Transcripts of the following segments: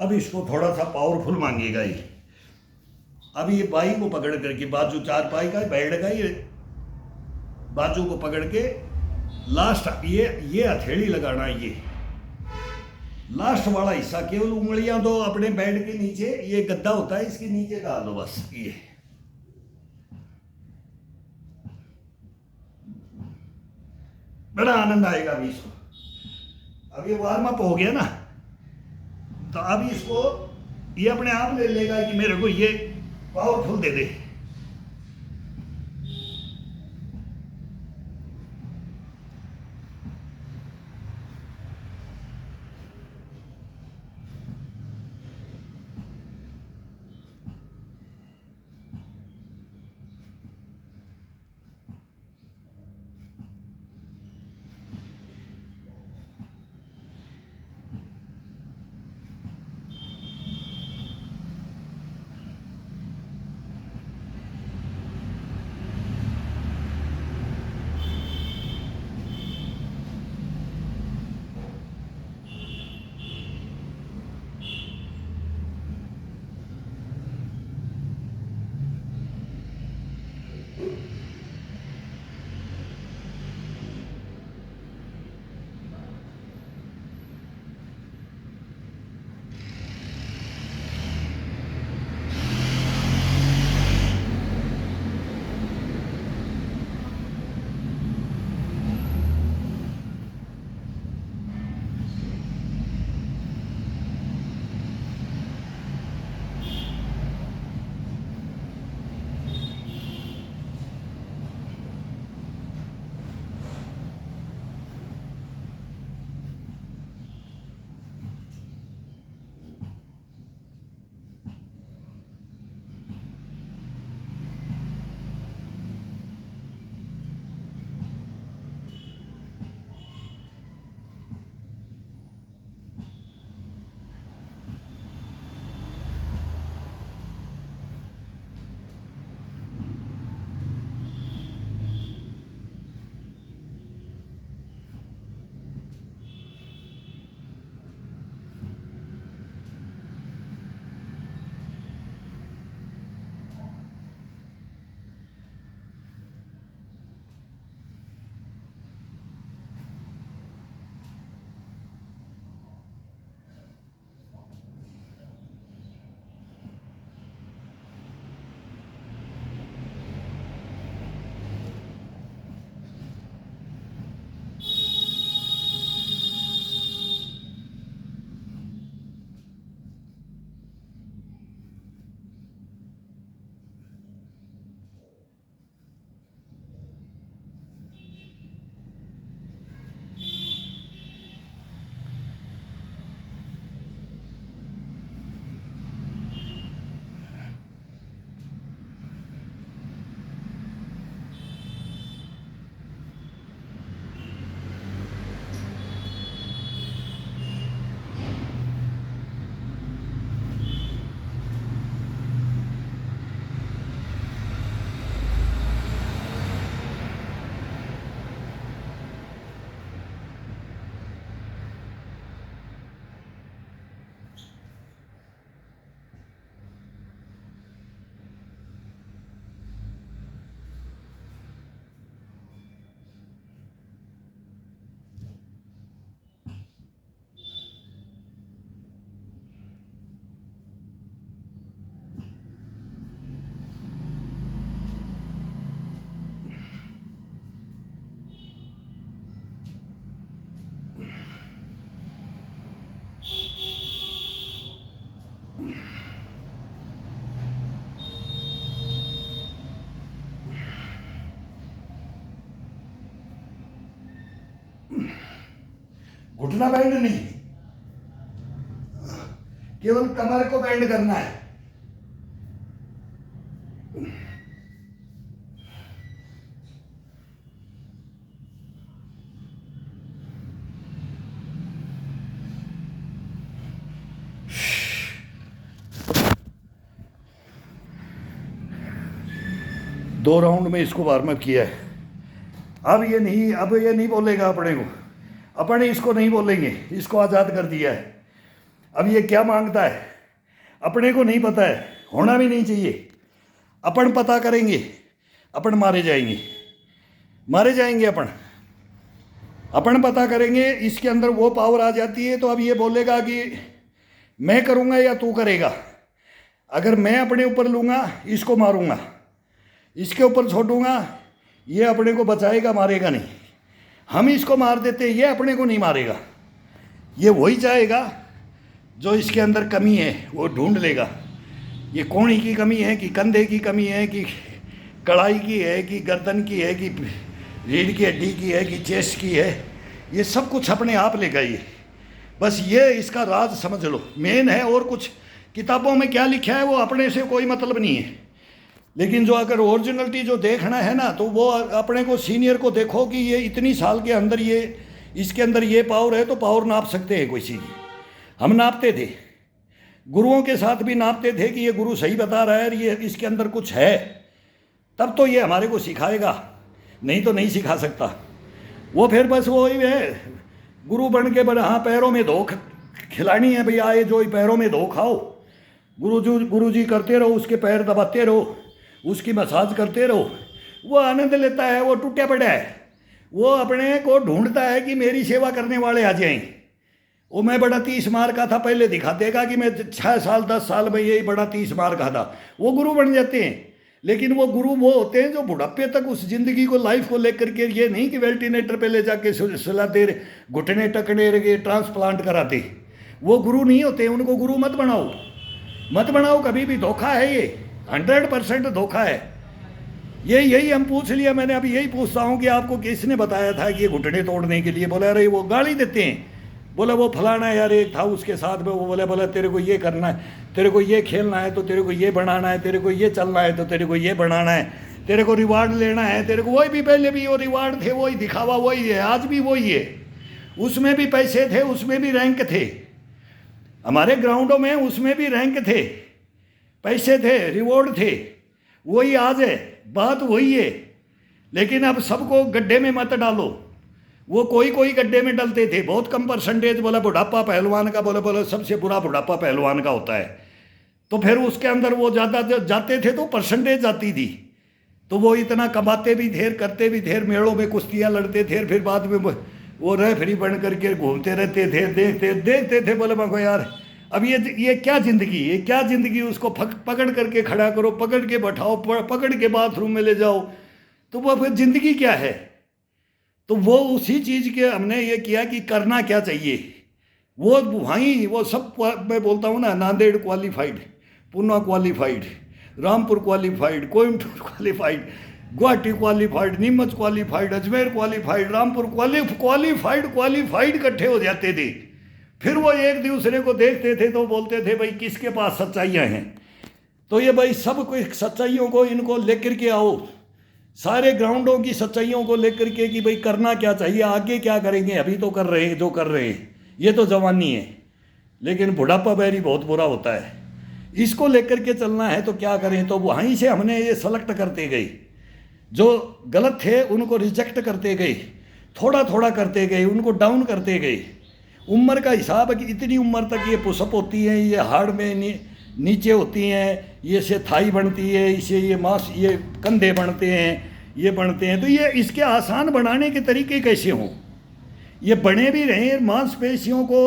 अब इसको थोड़ा सा पावरफुल मांगेगा ये। अब ये बाई को पकड़ करके, बाजू चार पाई का बेल्ट का, ये बाजू को पकड़ के लास्ट ये हथेली लगाना, ये लास्ट वाला हिस्सा, केवल उंगलियां दो अपने बेल्ट के नीचे, ये गद्दा होता है इसके नीचे डाल दो बस। ये बड़ा आनंद आएगा अभी इसको। अब ये वार्म अप हो गया ना, तो अब इसको ये अपने आप ले लेगा कि मेरे को ये पावरफुल दे दे। घुटना बैंड नहीं, केवल कमर को बैंड करना है। दो राउंड में इसको वार्म अप किया है। अब ये नहीं बोलेगा अपने को, अपने इसको नहीं बोलेंगे, इसको आज़ाद कर दिया है। अब ये क्या मांगता है अपने को नहीं पता है, होना भी नहीं चाहिए। अपन पता करेंगे, अपन मारे जाएंगे, मारे जाएंगे अपन पता करेंगे। इसके अंदर वो पावर आ जाती है तो अब ये बोलेगा कि मैं करूँगा या तू करेगा। अगर मैं अपने ऊपर लूँगा, इसको मारूँगा, इसके ऊपर छोड़ूंगा, ये अपने को बचाएगा, मारेगा नहीं। हम इसको मार देते, ये अपने को नहीं मारेगा। ये वही चाहेगा जो इसके अंदर कमी है वो ढूंढ लेगा। ये कोहनी की कमी है कि कंधे की कमी है कि कड़ाई की है कि गर्दन की है कि रीढ़ की हड्डी की है कि चेस्ट की है, ये सब कुछ अपने आप लेगा ये। बस ये इसका राज समझ लो, मेन है। और कुछ किताबों में क्या लिखा है वो अपने से कोई मतलब नहीं है। लेकिन जो अगर ओरिजिनलिटी जो देखना है ना, तो वो अपने को सीनियर को देखो कि ये इतनी साल के अंदर ये इसके अंदर ये पावर है, तो पावर नाप सकते हैं कोई चीज़। हम नापते थे, गुरुओं के साथ भी नापते थे कि ये गुरु सही बता रहा है, ये इसके अंदर कुछ है, तब तो ये हमारे को सिखाएगा, नहीं तो नहीं सिखा सकता। वो फिर बस वही है, गुरु बन के बड़ा हाँ पैरों में धो खिलानी है भैया, आए जो पैरों में धो खाओ। गुरु जी करते रहो, उसके पैर दबाते रहो, उसकी मसाज करते रहो। वो आनंद लेता है, वो टूटा पड़ा है, वो अपने को ढूंढता है कि मेरी सेवा करने वाले आ जाएं। वो मैं बड़ा 30 मार का था, पहले दिखा देगा कि मैं 6 साल 10 साल में यही बड़ा 30 मार का था, वो गुरु बन जाते हैं। लेकिन वो गुरु वो होते हैं जो बुढ़ापे तक उस जिंदगी को, लाइफ को लेकर के, ये नहीं कि वेल्टिनेटर पे ले जाके सुलाते घुटने टकने रहे ट्रांसप्लांट कराते, वो गुरु नहीं होते। उनको गुरु मत बनाओ, मत बनाओ कभी भी। धोखा है ये, 100% धोखा है ये। यही हम पूछ लिया, मैंने अभी यही पूछता हूँ कि आपको किसने बताया था कि ये घुटने तोड़ने के लिए? बोला अरे वो गाली देते हैं, बोला वो फलाना यार एक था उसके साथ में, वो बोला तेरे को ये करना है, तेरे को ये खेलना है तो तेरे को ये बनाना है, तेरे को ये चलना है तो तेरे को ये बनाना है, तेरे को रिवार्ड लेना है, तेरे को वही भी पहले भी वो रिवार्ड थे, वही दिखावा वही है, आज भी वही है। उसमें भी पैसे थे, उसमें भी रैंक थे, हमारे ग्राउंडों में उसमें भी रैंक थे, पैसे थे, रिवॉर्ड थे, वही आज है, बात वही है। लेकिन अब सबको गड्ढे में मत डालो। वो कोई गड्ढे में डलते थे, बहुत कम परसेंटेज। बोला बुढ़ापा पहलवान का, बोला सबसे बुरा बुढ़ापा पहलवान का होता है। तो फिर उसके अंदर वो ज़्यादा जाते थे तो परसेंटेज आती थी, तो वो इतना कमाते भी थे, करते भी थे, मेड़ों में कुश्तियाँ लड़ते थे, फिर बाद में वो रेफरी बन करके घूमते रहते थे, देखते थे। बोले मैं यार अब ये क्या ज़िंदगी, ये क्या ज़िंदगी। उसको पकड़ करके खड़ा करो, पकड़ के बैठाओ, पकड़ के बाथरूम में ले जाओ, तो वो फिर ज़िंदगी क्या है? तो वो उसी चीज़ के हमने ये किया कि करना क्या चाहिए। वो वहीं वो सब मैं बोलता हूँ ना, Nanded qualified, Poona qualified, Rampur qualified, Coimbatore qualified, Guwahati qualified, Neemuch qualified, Ajmer qualified, Rampur qualified इकट्ठे हो जाते थे। फिर वो एक दूसरे को देखते थे तो बोलते थे भाई किसके पास सच्चाइयाँ हैं। तो ये भाई सब कोई सच्चाइयों को इनको लेकर के आओ, सारे ग्राउंडों की सच्चाइयों को लेकर के कि भाई करना क्या चाहिए, आगे क्या करेंगे। अभी तो कर रहे हैं जो कर रहे हैं, ये तो जवानी है, लेकिन बुढ़ापा बैरी बहुत बुरा होता है। इसको लेकर के चलना है तो क्या करें। तो वहीं से हमने ये सेलेक्ट करते गए, जो गलत थे उनको रिजेक्ट करते गए, थोड़ा थोड़ा करते गए, उनको डाउन करते गए। उम्र का हिसाब है कि इतनी उम्र तक ये पुशअप होती हैं, ये हार्ड में नीचे होती हैं, ये से थाई बनती है, इसे ये मांस, ये कंधे बनते हैं, ये बनते हैं। तो ये इसके आसान बनाने के तरीके कैसे हों, ये बने भी रहें, मांसपेशियों को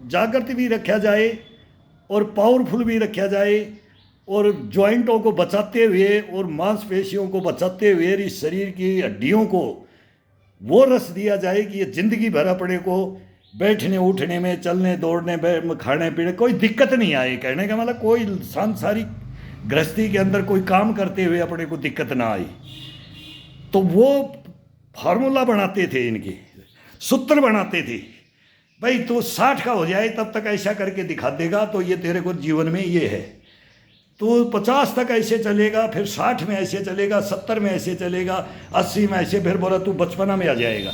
जागृत भी रखा जाए और पावरफुल भी रखा जाए, और जॉइंटों को बचाते हुए और मांसपेशियों को बचाते हुए इस शरीर की हड्डियों को वो रस दिया जाए कि ये ज़िंदगी भर अपने को बैठने उठने में, चलने दौड़ने में, खाने पीने कोई दिक्कत नहीं आए। कहने का मतलब कोई सांसारिक गृहस्थी के अंदर कोई काम करते हुए अपने को दिक्कत ना आए। तो वो फार्मूला बनाते थे, इनके सूत्र बनाते थे, भाई तो 60 का हो जाए तब तक ऐसा करके दिखा देगा तो ये तेरे को जीवन में ये है, तो 50 तक ऐसे चलेगा, फिर 60 में ऐसे चलेगा, 70 में ऐसे चलेगा, 80 में ऐसे। फिर बोला तू बचपना में आ जाएगा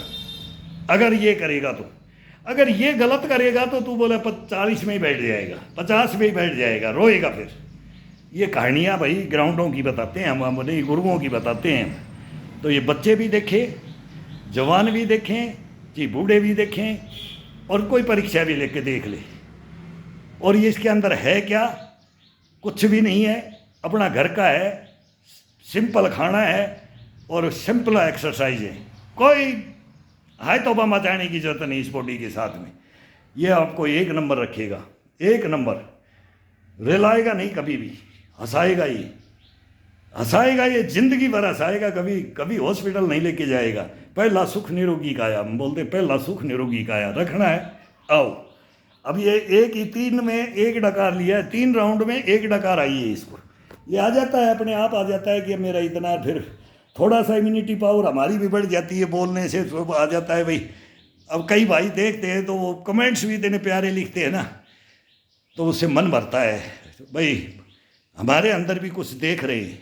अगर ये करेगा तो। अगर ये गलत करेगा तो तू बोला 40 में ही बैठ जाएगा, 50 में ही बैठ जाएगा, रोएगा। फिर ये कहानियाँ भाई ग्राउंडों की बताते हैं हम, अपने गुरुओं की बताते हैं। तो ये बच्चे भी देखें, जवान भी देखें, जी बूढ़े भी देखें, और कोई परीक्षा भी लेके देख ले। और ये इसके अंदर है क्या? कुछ भी नहीं है, अपना घर का है, सिंपल खाना है और सिंपल एक्सरसाइज है। कोई हाय तौबा मचाने की जरूरत नहीं इस बॉडी के साथ में। ये आपको एक नंबर रखेगा, एक नंबर, रिलाएगा नहीं कभी भी, हंसाएगा ही, हंसाएगा ये जिंदगी भर हंसाएगा, कभी कभी हॉस्पिटल नहीं लेके जाएगा। पहला सुख निरोगी काया, हम बोलते पहला सुख निरोगी काया रखना है। आओ, अब ये एक ही 3 में 1 डकार लिया है, 3 राउंड में 1 डकार आई है इसको, ये आ जाता है अपने आप, आ जाता है कि मेरा इतना, फिर थोड़ा सा इम्यूनिटी पावर हमारी भी बढ़ जाती है बोलने से, तो आ जाता है भाई। अब कई भाई देखते हैं तो वो कमेंट्स भी इतने प्यारे लिखते हैं ना, तो उससे मन भरता है भाई हमारे अंदर भी कुछ देख रहे हैं।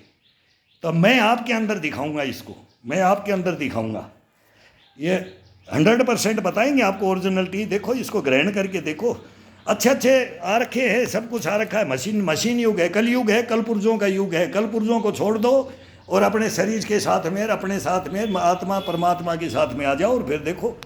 तो मैं आपके अंदर दिखाऊंगा इसको, मैं आपके अंदर दिखाऊंगा, ये 100% बताएंगे आपको ओरिजिनलिटी। देखो इसको ग्रहण करके देखो, अच्छे अच्छे आ रखे हैं, सब कुछ आ रखा है। मशीन युग है, कल युग है, कल पुर्जों का युग है। कल पुर्जों को छोड़ दो और अपने शरीर के साथ में, अपने साथ में आत्मा परमात्मा के साथ में आ जाओ और फिर देखो